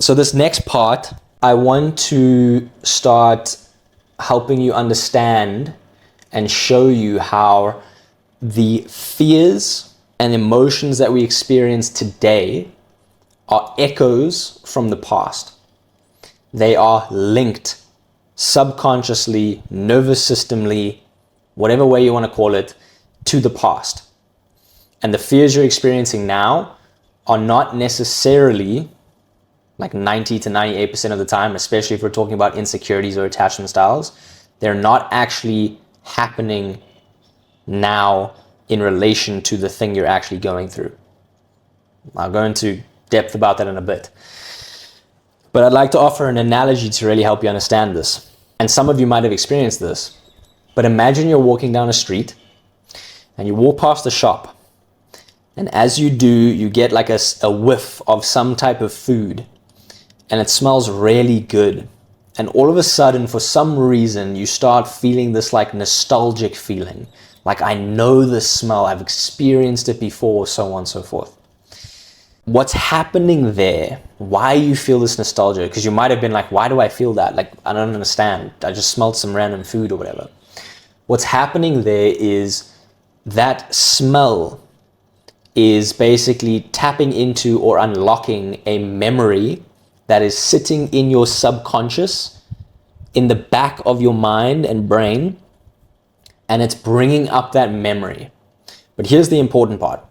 So this next part, I want to start helping you understand and show you how the fears and emotions that we experience today are echoes from the past. They are linked subconsciously, nervous systemly, whatever way you want to call it, to the past. And the fears you're experiencing now are not necessarily, like 90 to 98% of the time, especially if we're talking about insecurities or attachment styles, they're not actually happening now in relation to the thing you're actually going through. I'll go into depth about that in a bit. But I'd like to offer an analogy to really help you understand this. And some of you might have experienced this. But imagine you're walking down a street and you walk past a shop. And as you do, you get like a whiff of some type of food. And it smells really good. And all of a sudden, for some reason, you start feeling this like nostalgic feeling. Like, I know this smell, I've experienced it before, so on and so forth. What's happening there? Why you feel this nostalgia? Because you might have been like, why do I feel that? Like, I don't understand. I just smelled some random food or whatever. What's happening there is that smell is basically tapping into or unlocking a memory that is sitting in your subconscious, in the back of your mind and brain, and it's bringing up that memory. But here's the important part.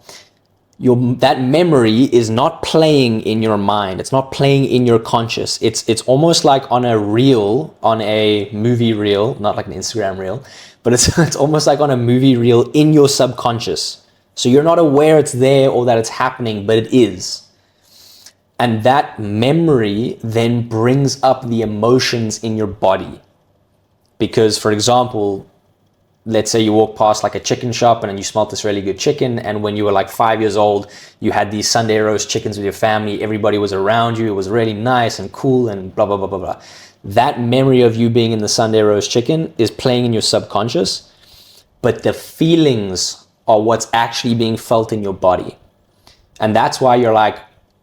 That memory is not playing in your mind. It's not playing in your conscious. It's almost like on a reel, on a movie reel, not like an Instagram reel, but it's almost like on a movie reel in your subconscious. So you're not aware it's there or that it's happening, but it is. And that memory then brings up the emotions in your body. Because, for example, let's say you walk past like a chicken shop and then you smelt this really good chicken, and when you were like 5 years old, you had these Sunday roast chickens with your family, everybody was around you, it was really nice and cool and blah, blah, blah, blah, blah. That memory of you being in the Sunday roast chicken is playing in your subconscious, but the feelings are what's actually being felt in your body. And that's why you're like,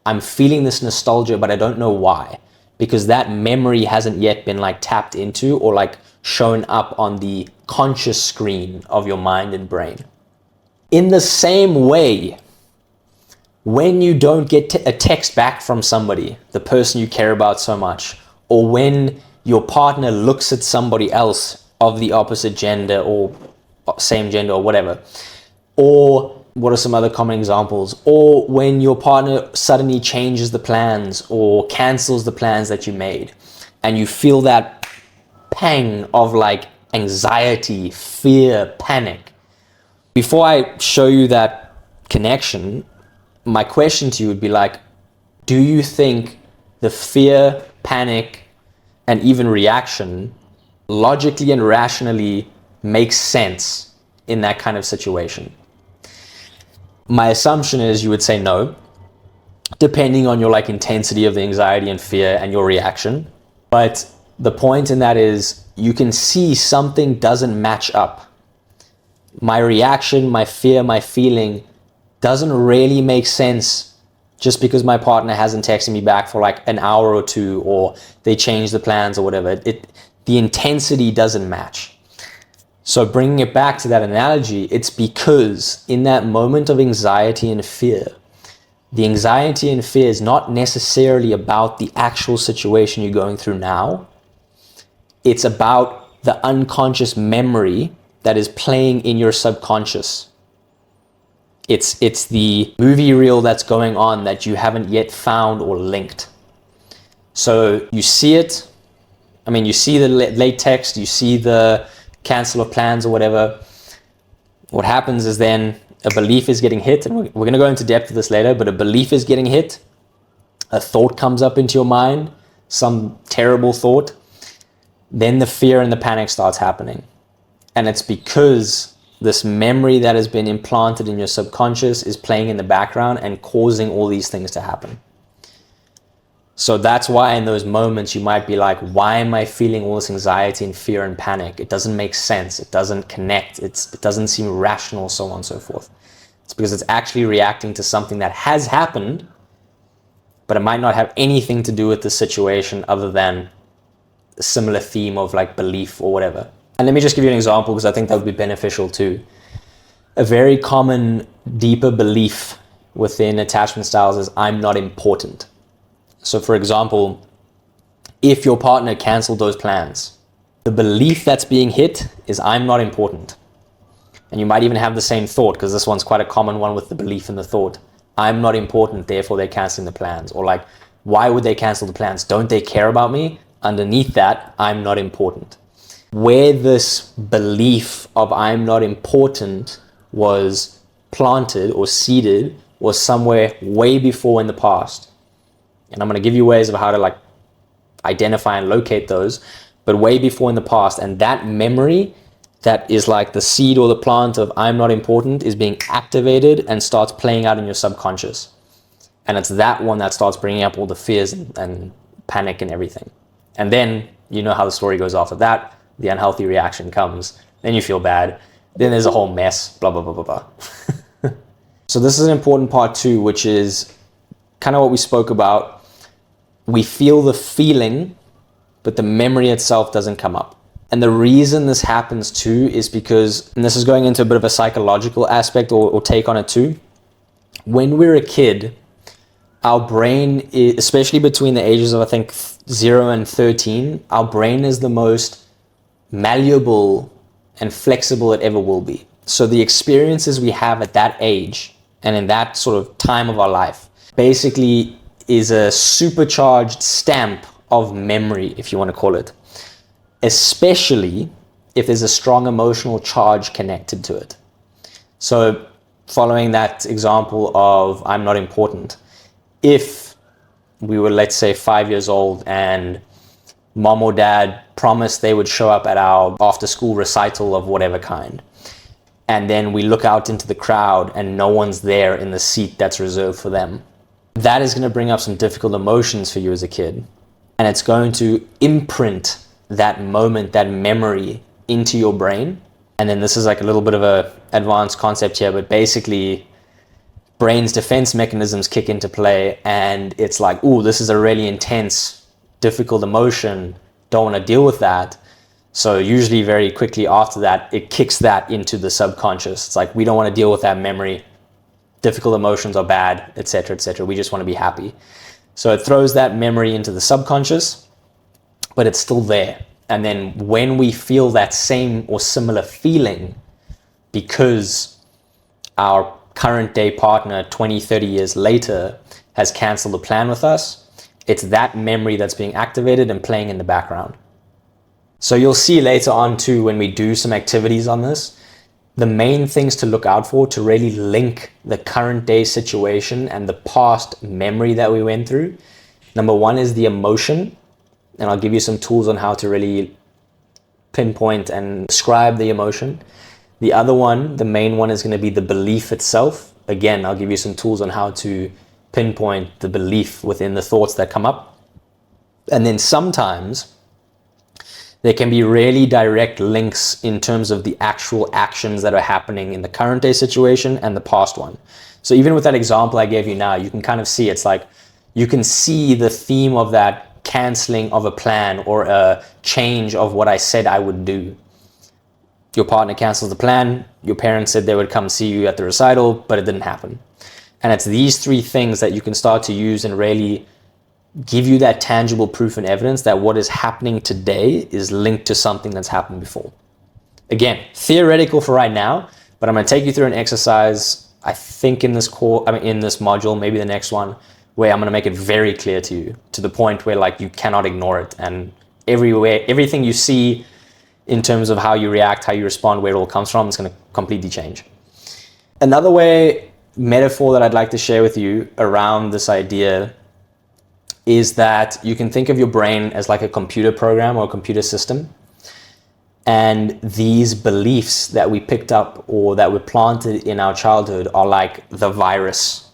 I'm feeling this nostalgia, but I don't know why. Because that memory hasn't yet been like tapped into or like shown up on the conscious screen of your mind and brain. In the same way, when you don't get a text back from somebody, the person you care about so much, or when your partner looks at somebody else of the opposite gender or same gender or whatever, or what are some other common examples? Or when your partner suddenly changes the plans or cancels the plans that you made, and you feel that pang of like anxiety, fear, panic. Before I show you that connection, my question to you would be like, do you think the fear, panic, and even reaction logically and rationally makes sense in that kind of situation? My assumption is you would say no, depending on your like intensity of the anxiety and fear and your reaction. But the point in that is you can see something doesn't match up. My reaction, my fear, my feeling doesn't really make sense just because my partner hasn't texted me back for like an hour or two, or they changed the plans or whatever. The intensity doesn't match. So bringing it back to that analogy, it's because in that moment of anxiety and fear, the anxiety and fear is not necessarily about the actual situation you're going through now. It's about the unconscious memory that is playing in your subconscious. It's the movie reel that's going on that you haven't yet found or linked. So you see it. I mean, you see the late text, you see the cancel of plans or whatever. What happens is then a belief is getting hit, and we're going to go into depth of this later, but a belief is getting hit. A thought comes up into your mind, some terrible thought. Then the fear and the panic starts happening. And it's because this memory that has been implanted in your subconscious is playing in the background and causing all these things to happen. So that's why in those moments you might be like, why am I feeling all this anxiety and fear and panic? It doesn't make sense. It doesn't connect. It doesn't seem rational, so on and so forth. It's because it's actually reacting to something that has happened, but it might not have anything to do with the situation other than a similar theme of like belief or whatever. And let me just give you an example because I think that would be beneficial too. A very common deeper belief within attachment styles is I'm not important. So for example, if your partner canceled those plans, the belief that's being hit is I'm not important. And you might even have the same thought, because this one's quite a common one with the belief and the thought. I'm not important, therefore they're canceling the plans. Or like, why would they cancel the plans? Don't they care about me? Underneath that, I'm not important. Where this belief of I'm not important was planted or seeded was somewhere way before in the past. And I'm going to give you ways of how to like identify and locate those, but way before in the past. And that memory that is like the seed or the plant of I'm not important is being activated and starts playing out in your subconscious. And it's that one that starts bringing up all the fears and panic and everything. And then you know how the story goes after that. The unhealthy reaction comes. Then you feel bad. Then there's a whole mess, blah, blah, blah, blah, blah. So this is an important part too, which is kind of what we spoke about. We feel the feeling, but the memory itself doesn't come up. And the reason this happens too is because, and this is going into a bit of a psychological aspect or take on it too. When we're a kid, our brain, especially between the ages of I think 0 and 13, our brain is the most malleable and flexible it ever will be. So the experiences we have at that age and in that sort of time of our life basically is a supercharged stamp of memory, if you want to call it, especially if there's a strong emotional charge connected to it. So following that example of I'm not important, if we were, let's say, 5 years old and mom or dad promised they would show up at our after school recital of whatever kind, and then we look out into the crowd and no one's there in the seat that's reserved for them, that is going to bring up some difficult emotions for you as a kid. And it's going to imprint that moment, that memory into your brain. And then this is like a little bit of a advanced concept here, but basically brain's defense mechanisms kick into play and it's like, ooh, this is a really intense, difficult emotion. Don't want to deal with that. So usually very quickly after that, it kicks that into the subconscious. It's like, we don't want to deal with that memory. Difficult emotions are bad, etc., etc. We just want to be happy. So it throws that memory into the subconscious, but it's still there. And then when we feel that same or similar feeling, because our current day partner 20, 30 years later has canceled the plan with us, it's that memory that's being activated and playing in the background. So you'll see later on too, when we do some activities on this, the main things to look out for to really link the current day situation and the past memory that we went through. Number one is the emotion, and I'll give you some tools on how to really pinpoint and describe the emotion. The other one, the main one, is going to be the belief itself. Again, I'll give you some tools on how to pinpoint the belief within the thoughts that come up. And then sometimes there can be really direct links in terms of the actual actions that are happening in the current day situation and the past one. So even with that example I gave you now, you can kind of see, it's like you can see the theme of that canceling of a plan or a change of what I said I would do. Your partner cancels the plan, your parents said they would come see you at the recital, but it didn't happen. And it's these three things that you can start to use and really give you that tangible proof and evidence that what is happening today is linked to something that's happened before. Again, theoretical for right now, but I'm going to take you through an exercise, I think in this module, maybe the next one, where I'm going to make it very clear to you, to the point where like you cannot ignore it. And everything you see in terms of how you react, how you respond, where it all comes from, is going to completely change. Another metaphor that I'd like to share with you around this idea is that you can think of your brain as like a computer program or a computer system. And these beliefs that we picked up or that were planted in our childhood are like the virus.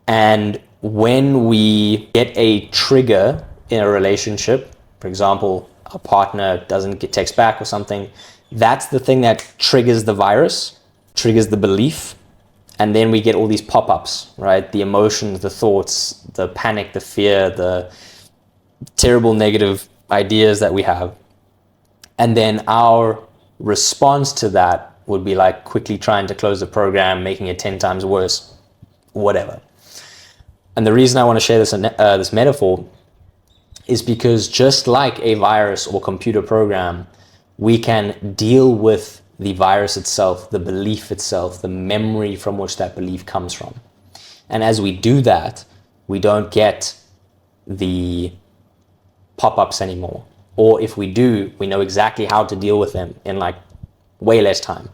And when we get a trigger in a relationship, for example, a partner doesn't get text back or something, that's the thing that triggers the virus, triggers the belief. And then we get all these pop-ups, right? The emotions, the thoughts, the panic, the fear, the terrible negative ideas that we have. And then our response to that would be like quickly trying to close the program, making it 10 times worse, whatever. And the reason I want to share this metaphor is because just like a virus or computer program, we can deal with the virus itself, the belief itself, the memory from which that belief comes from. And as we do that, we don't get the pop-ups anymore. Or if we do, we know exactly how to deal with them in like way less time.